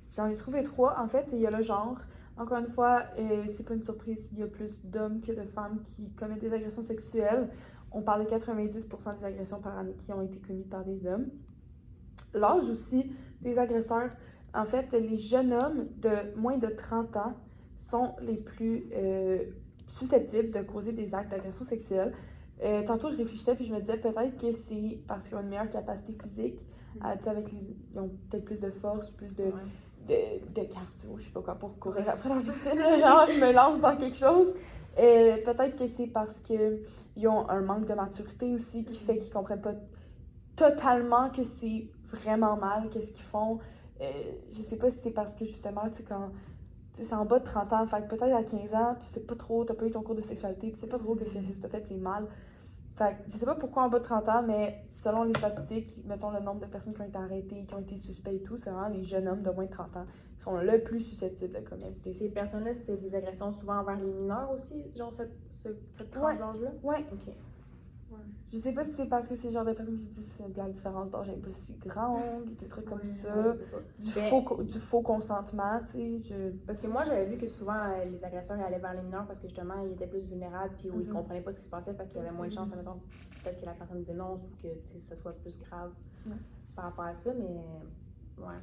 J'en ai trouvé 3. En fait, il y a le genre. Encore une fois, c'est pas une surprise, il y a plus d'hommes que de femmes qui commettent des agressions sexuelles. On parle de 90% des agressions par année qui ont été commises par des hommes. L'âge aussi des agresseurs. En fait, les jeunes hommes de moins de 30 ans sont les plus susceptibles de causer des actes d'agression sexuelle. Tantôt, je réfléchissais puis je me disais peut-être que c'est parce qu'ils ont une meilleure capacité physique. Ils ont peut-être plus de force, plus de cardio, je sais pas quoi, pour courir après leur victime. Là, genre, je me lance dans quelque chose. Peut-être que c'est parce qu'ils ont un manque de maturité aussi qui fait qu'ils comprennent pas totalement que c'est vraiment mal, qu'est-ce qu'ils font. Je sais pas si c'est parce que justement, tu sais, quand c'est en bas de 30 ans, fait que peut-être à 15 ans, tu sais pas trop, t'as pas eu ton cours de sexualité, tu sais pas trop que ce que t'as fait, c'est mal. Fait que je sais pas pourquoi en bas de 30 ans, mais selon les statistiques, mettons le nombre de personnes qui ont été arrêtées, qui ont été suspects et tout, c'est vraiment les jeunes hommes de moins de 30 ans qui sont le plus susceptibles de commettre des... Ces personnes-là, c'était des agressions souvent envers les mineurs aussi, genre cette tranche d'âge-là? Ouais. OK. Je sais pas si c'est parce que c'est le genre de personnes qui disent que la différence d'âge n'est pas si grande, des trucs comme ça, du faux consentement, tu sais. Parce que moi, j'avais vu que souvent, les agresseurs allaient vers les mineurs parce que justement, ils étaient plus vulnérables puis où ils comprenaient pas ce qui se passait, fait qu'il y avait moins de chances, mettons, peut-être que la personne dénonce ou que, tu sais, ça soit plus grave par rapport à ça, mais ouais.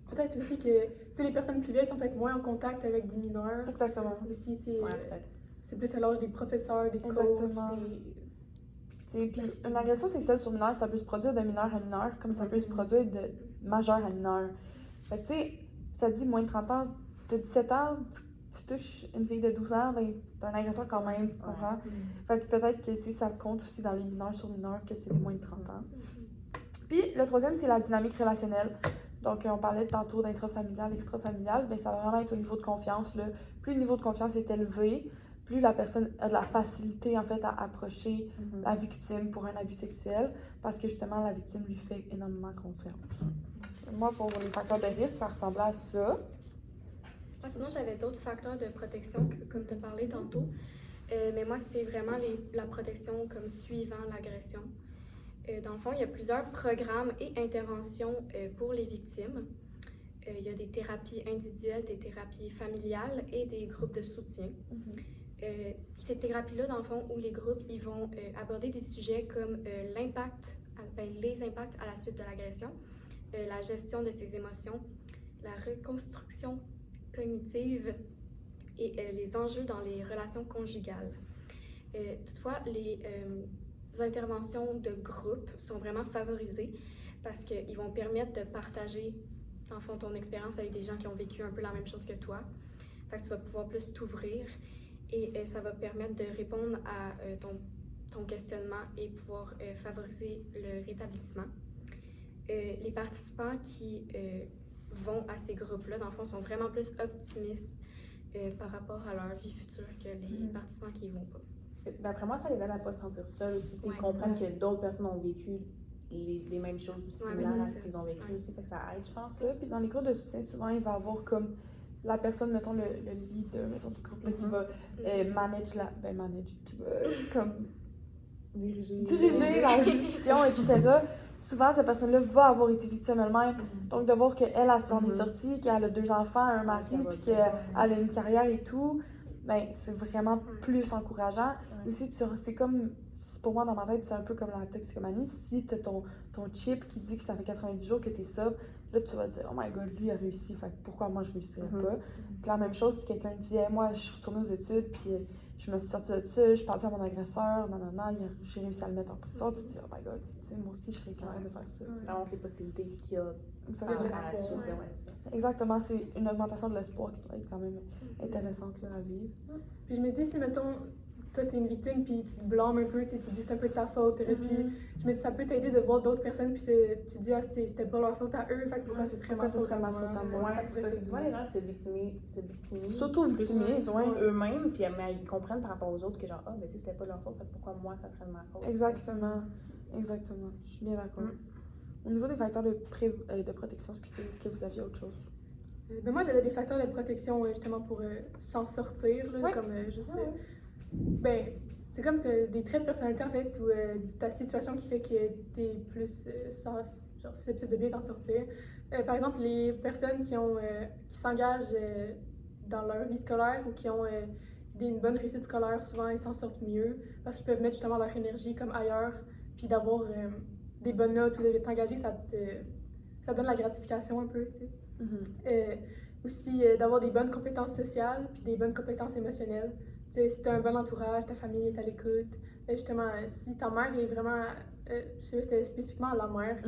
Peut-être aussi que, tu sais, les personnes plus vieilles sont peut-être moins en contact avec des mineurs. Exactement. Aussi, peut-être. C'est plus à l'âge des professeurs, des coachs, Puis une agression sexuelle sur mineur, ça peut se produire de mineur à mineur, comme ça peut se produire de majeur à mineur. Fait que tu sais, ça dit moins de 30 ans, de 17 ans, tu touches une fille de 12 ans, ben t'es un agresseur quand même, tu comprends? Fait que peut-être que ça compte aussi dans les mineurs sur mineurs que c'est les moins de 30 ans. Puis le troisième, c'est la dynamique relationnelle. Donc on parlait tantôt d'intrafamilial, extrafamilial, ben ça va vraiment être au niveau de confiance, là. Plus le niveau de confiance est élevé, plus la personne a de la facilité en fait à approcher la victime pour un abus sexuel parce que justement la victime lui fait énormément confiance. Moi, pour les facteurs de risque, ça ressemblait à ça. Sinon, j'avais d'autres facteurs de protection, comme tu as parlé tantôt. Mais moi, c'est vraiment la protection comme suivant l'agression. Dans le fond, il y a plusieurs programmes et interventions pour les victimes. Il y a des thérapies individuelles, des thérapies familiales et des groupes de soutien. Ces thérapies-là, dans le fond, où les groupes ils vont aborder des sujets comme les impacts à la suite de l'agression, la gestion de ses émotions, la reconstruction cognitive et les enjeux dans les relations conjugales. Toutefois, les interventions de groupe sont vraiment favorisées parce qu'ils vont permettre de partager, en fond, ton expérience avec des gens qui ont vécu un peu la même chose que toi. Fait que tu vas pouvoir plus t'ouvrir et ça va permettre de répondre à ton questionnement et pouvoir favoriser le rétablissement. Les participants qui vont à ces groupes-là, dans le fond, sont vraiment plus optimistes par rapport à leur vie future que les participants qui n'y vont pas. D'après moi, ça les aide à ne pas se sentir seuls aussi. Ils Ouais. comprennent que d'autres personnes ont vécu les mêmes choses ou similaires mais à c'est ce ça. qu'ils ont vécu aussi. Fait que ça aide, je pense. Ça, puis dans les groupes de soutien, souvent, il va y avoir comme la personne, mettons, le leader, mettons, du groupe, là, qui va qui va comme diriger la discussion, etc. Souvent, cette personne-là va avoir été victime elle-même. Donc, de voir qu'elle, elle s'en est sortie, qu'elle a 2 enfants, un mari, puis qu'elle a une carrière et tout, ben, c'est vraiment plus encourageant. Aussi, c'est comme, pour moi, dans ma tête, c'est un peu comme la toxicomanie. Si tu as ton chip qui dit que ça fait 90 jours que tu es sobre, là, tu vas te dire, oh my god, lui a réussi, fait que pourquoi moi je réussirais pas? Puis la même chose, si quelqu'un dit, hey, moi, je suis retournée aux études, puis je me suis sortie de ça, je parle plus à mon agresseur, j'ai réussi à le mettre en prison, tu te dis, oh my god, tu sais, moi aussi, je serais capable de faire ça. Ça montre les possibilités qu'il y a Exactement. à la suite. Ouais, c'est ça. Exactement, c'est une augmentation de l'espoir qui doit être quand même intéressante là, à vivre. Puis je me dis, si mettons, toi t'es une victime puis tu te blâmes un peu, tu dis c'est un peu de ta faute, t'aurais pu. Je me dis, ça peut t'aider de voir d'autres personnes puis tu te dis, ah, c'était pas leur faute à eux, fait que pourquoi ce serait ma faute à moi? Ouais, Ça pourrait t'aider. souvent les gens se victimisent S'auto-victimisent, ouais. eux-mêmes, puis ils comprennent par rapport aux autres que genre, ah, ben tu sais, c'était pas leur faute, fait que pourquoi moi ça serait de ma faute? Exactement. Je suis bien d'accord. Au niveau des facteurs de protection, est-ce que vous aviez autre chose? Ben moi, j'avais des facteurs de protection justement pour s'en sortir, là, Ouais. comme juste. Ben, c'est comme des traits de personnalité en fait, ou ta situation qui fait que t'es plus susceptible de bien t'en sortir. Par exemple, les personnes qui s'engagent dans leur vie scolaire ou qui ont une bonne réussite scolaire, souvent ils s'en sortent mieux parce qu'ils peuvent mettre justement leur énergie comme ailleurs, puis d'avoir des bonnes notes ou de t'engager, ça donne la gratification un peu, tu sais. Aussi, d'avoir des bonnes compétences sociales puis des bonnes compétences émotionnelles. Tu sais, si tu as un bon entourage, ta famille est à l'écoute. Justement, si ta mère est vraiment, je sais pas, c'était spécifiquement la mère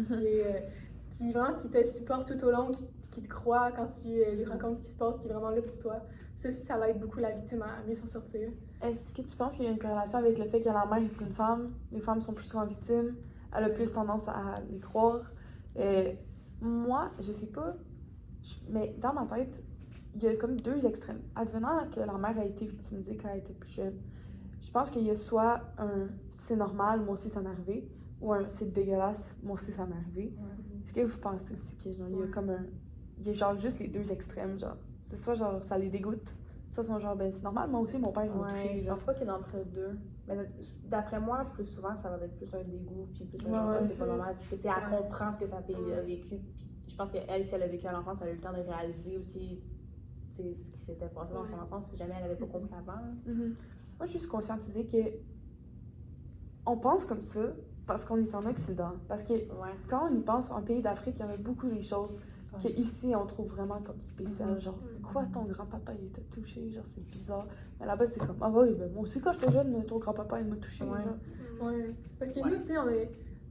qui te supporte tout au long, qui te croit quand tu lui racontes ce qui se passe, qui est vraiment là pour toi. Ça aussi, ça l'aide beaucoup la victime à mieux s'en sortir. Est-ce que tu penses qu'il y a une corrélation avec le fait que la mère est une femme? Les femmes sont plus souvent victimes, elle a plus tendance à les croire. Moi, je sais pas, mais dans ma tête, il y a comme 2 extrêmes. Advenant que la mère a été victimisée quand elle était plus jeune, je pense qu'il y a soit un c'est normal, moi aussi ça m'est arrivé, ou un c'est dégueulasse, moi aussi ça m'est arrivé. Est-ce que vous pensez aussi qu'il y a, genre, il y a genre juste les 2 extrêmes, genre, c'est soit genre ça les dégoûte, soit sont genre ben c'est normal, moi aussi mon père m'a touché. Je pense pas qu'il y ait d'entre-deux. Mais d'après moi, plus souvent, ça va être plus un dégoût, puis plus un genre, c'est pas normal. Puis, tu sais, elle comprend ce que ça a vécu. Puis, je pense qu'elle, si elle a vécu à l'enfance, elle a eu le temps de réaliser aussi ce qui s'était passé dans son enfance, si jamais elle avait pas compris avant. Moi, je suis juste conscientisée que on pense comme ça parce qu'on est en Occident. Parce que quand on y pense, en pays d'Afrique, il y avait beaucoup des choses que ici on trouve vraiment comme spéciales. Genre, quoi, ton grand-papa il t'a touché? Genre, c'est bizarre. Mais là-bas, c'est comme, ah oui, ben moi aussi, quand j'étais jeune, ton grand-papa il m'a touché. Ouais. Parce que nous aussi, on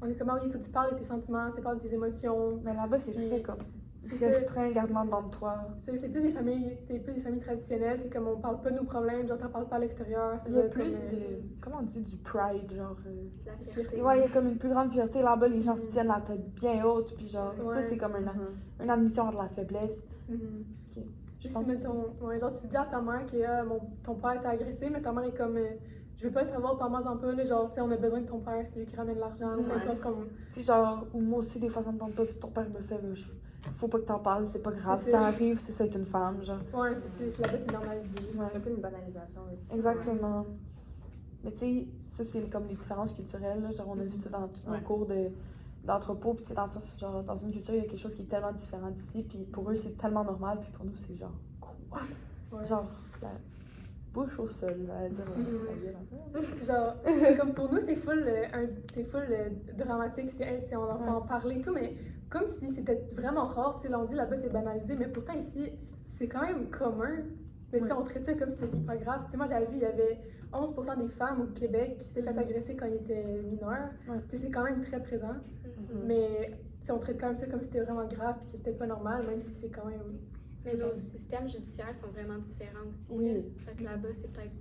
est comme, ah oui, il faut que tu parles de tes sentiments, tu parles de tes émotions. Mais là-bas, c'est très comme. Restreint, garde-moi dedans de toi. C'est plus des familles traditionnelles, c'est comme on parle pas de nos problèmes, genre t'en parles pas à l'extérieur. Il y a plus comment on dit, du pride, genre. La fierté. Ouais, il y a comme une plus grande fierté là-bas, les gens se tiennent la tête bien haute, puis genre, ça c'est comme une admission de la faiblesse. Je pense si, mettons, genre tu dis à ta mère que ton père t'a agressé, mais ta mère est comme. Je veux pas le savoir, parle-moi-en pas, là, genre, tu sais, on a besoin de ton père, c'est lui qui ramène l'argent, ou n'importe comme. Tu sais, genre, ou moi aussi, des fois, ça me tente pas, puis ton père me fait, faut pas que t'en parles, c'est pas grave, ça arrive, c'est une femme, genre. Ouais, là-bas, c'est normalisé. C'est un peu une banalisation aussi. Exactement. Mais tu sais, ça, c'est comme les différences culturelles, là. Genre, on a vu ça dans tous nos cours d'anthropo, puis tu sais, dans le sens, genre, dans une culture, il y a quelque chose qui est tellement différent d'ici, puis pour eux, c'est tellement normal, puis pour nous, c'est genre, quoi? Ouais. Genre, la bouche au sol, j'allais dire, la gueule un peu. Genre, comme pour nous, c'est full, dramatique si on en en parler et tout, mais comme si c'était vraiment rare, tu sais, là, on dit là-bas c'est banalisé, mais pourtant ici, c'est quand même commun. Mais tu sais, on traite ça comme si c'était pas grave. Tu sais, moi, j'avais vu, il y avait 11% des femmes au Québec qui s'étaient fait agresser quand ils étaient mineurs. Tu sais, c'est quand même très présent. Mais tu sais, on traite quand même ça comme si c'était vraiment grave puis que c'était pas normal, même si c'est quand même... Mais nos systèmes judiciaires sont vraiment différents aussi. Oui. Là. Fait que là-bas, c'est peut-être...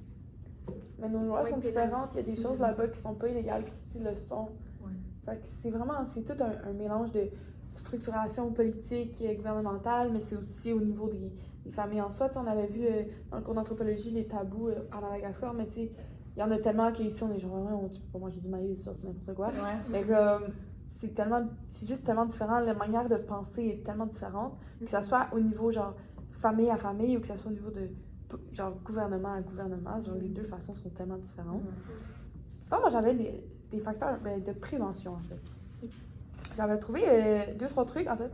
Mais nos lois Ouais, sont pénalisé. différentes, il y a des choses là-bas qui sont pas illégales, qui ici le sont. Ouais. Fait que c'est vraiment, c'est tout un mélange de structuration politique et gouvernementale, mais c'est aussi au niveau des familles en soi. T'sais, on avait vu dans le cours d'anthropologie les tabous à Madagascar, mais tu sais, il y en a tellement qu'ici on est genre, ouais, tu peux pas manger du maïs, genre, c'est n'importe quoi. Ouais. Mais c'est juste tellement différent, la manière de penser est tellement différente, que ce soit au niveau genre famille à famille ou que ce soit au niveau de genre gouvernement à gouvernement, genre les deux façons sont tellement différentes. Ça, moi j'avais des facteurs de prévention en fait. J'avais trouvé 2-3 trucs en fait.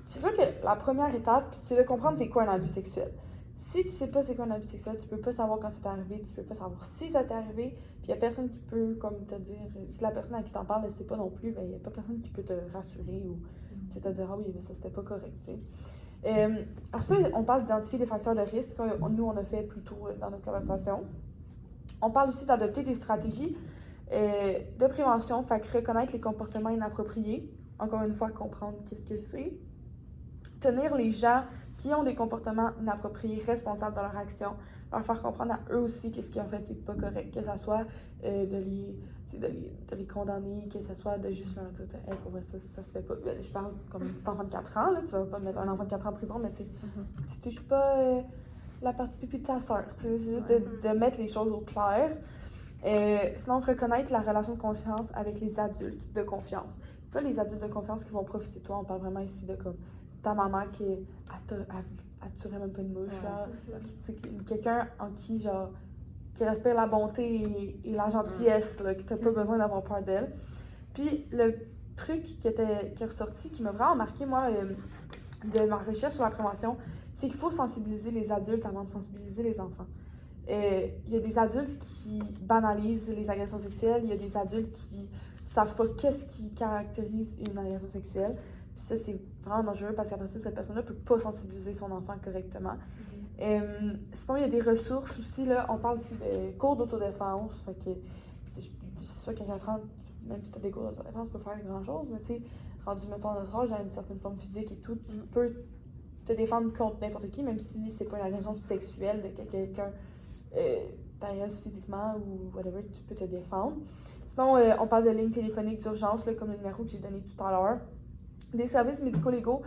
C'est sûr que la première étape, c'est de comprendre c'est quoi un abus sexuel. Si tu sais pas c'est quoi un abus sexuel, tu peux pas savoir quand c'est arrivé, tu peux pas savoir si ça t'est arrivé, puis il y a personne qui peut comme te dire, si la personne à qui t'en parle ne sait pas non plus, ben il y a pas personne qui peut te rassurer ou te dire ah oui mais ça c'était pas correct, tu sais. Alors ça, on parle d'identifier les facteurs de risque, nous on a fait plus tôt dans notre conversation. On parle aussi d'adopter des stratégies de prévention, fait que reconnaître les comportements inappropriés, encore une fois comprendre qu'est-ce que c'est, tenir les gens qui ont des comportements inappropriés responsables de leur action, leur faire comprendre à eux aussi qu'est-ce qui en fait c'est pas correct, que ça soit de les condamner, que ça soit de juste leur dire hey, pour vrai, ça se fait pas. Je parle comme un petit enfant de 4 ans, là, tu vas pas mettre un enfant de 4 ans en prison, mais tu touches pas la partie pipi de ta soeur, c'est juste de mettre les choses au clair. Sinon, reconnaître la relation de confiance avec les adultes de confiance. Pas les adultes de confiance qui vont profiter de toi, on parle vraiment ici de comme ta maman qui tuerait même pas une mouche, quelqu'un en qui genre qui respecte la bonté et la gentillesse, là, que t'as pas besoin d'avoir peur d'elle. Puis le truc qui est ressorti, qui m'a vraiment marqué moi de ma recherche sur la prévention, c'est qu'il faut sensibiliser les adultes avant de sensibiliser les enfants. Il y a des adultes qui banalisent les agressions sexuelles, il y a des adultes qui savent pas qu'est-ce qui caractérise une agression sexuelle. Puis ça, c'est vraiment dangereux parce qu'après ça, cette personne-là peut pas sensibiliser son enfant correctement. Sinon, il y a des ressources aussi, là, on parle ici de cours d'autodéfense, fait que c'est sûr qu'à 4 ans, même si tu as des cours d'autodéfense, tu peux faire grand-chose, mais tu sais, rendu, mettons, à notre âge, à une certaine forme physique et tout, tu peux te défendre contre n'importe qui, même si c'est pas une agression sexuelle de quelqu'un t'agresse physiquement ou whatever, tu peux te défendre. Sinon, on parle de lignes téléphoniques d'urgence, là, comme le numéro que j'ai donné tout à l'heure. Des services médico-légaux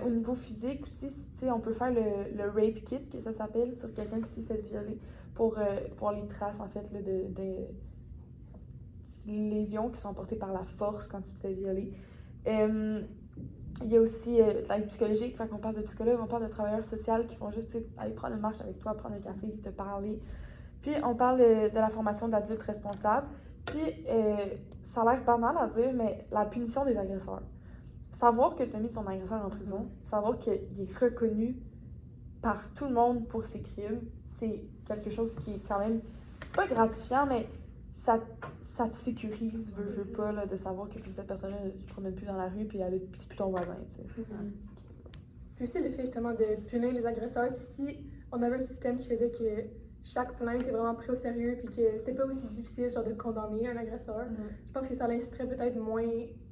au niveau physique aussi, on peut faire le rape kit, que ça s'appelle, sur quelqu'un qui s'est fait violer, pour voir les traces, en fait, là, de lésions qui sont apportées par la force quand tu te fais violer. Il y a aussi l'aide psychologique, fait qu'on parle de psychologues, on parle de travailleurs sociaux qui vont juste aller prendre une marche avec toi, prendre un café, te parler. Puis on parle de la formation d'adultes responsables. Puis ça a l'air banal à dire, mais la punition des agresseurs. Savoir que tu as mis ton agresseur en prison, savoir qu'il est reconnu par tout le monde pour ses crimes, c'est quelque chose qui est quand même pas gratifiant, mais ça te sécurise, veux pas, là, de savoir que comme cette personne-là ne se promène plus dans la rue puis c'est plus ton voisin, tu sais. Puis aussi le fait justement de punir les agresseurs. Ici, on avait un système qui faisait que chaque plainte était vraiment pris au sérieux puis que c'était pas aussi difficile genre de condamner un agresseur. Je pense que ça inciterait peut-être moins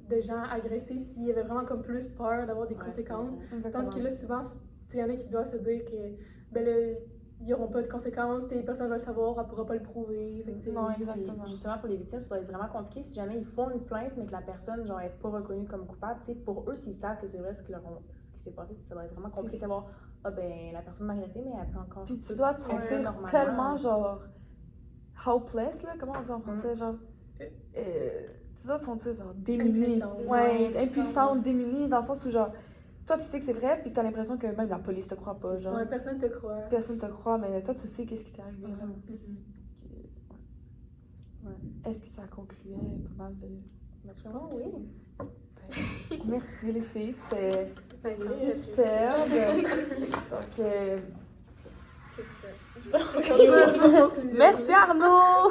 de gens agressés s'il y avait vraiment comme plus peur d'avoir des conséquences. Je pense que là, souvent, il y en a qui doivent se dire que ben là, ils n'auront pas de conséquences, personne ne va le savoir, elle ne pourra pas le prouver. Non, exactement. Justement, pour les victimes, ça doit être vraiment compliqué si jamais ils font une plainte, mais que la personne n'est pas reconnue comme coupable. Pour eux, s'ils savent que c'est vrai ce qui s'est passé, ça doit être vraiment compliqué de savoir ah ben la personne m'a agressé, mais elle peut encore. Puis tu dois te sentir tellement genre hopeless, là, comment on dit en français, genre. Tu dois te sentir genre démunie. Impuissante, démunie, dans le sens où genre. Toi, tu sais que c'est vrai, puis t'as l'impression que même la police te croit pas. Genre. Personne te croit. Personne te croit, mais toi, tu sais qu'est-ce qui t'est arrivé. Là. est-ce que ça concluait pas mal de... Je pense que oui. Merci les filles, c'était Ben, super. Donc, c'est ça. merci Arnaud!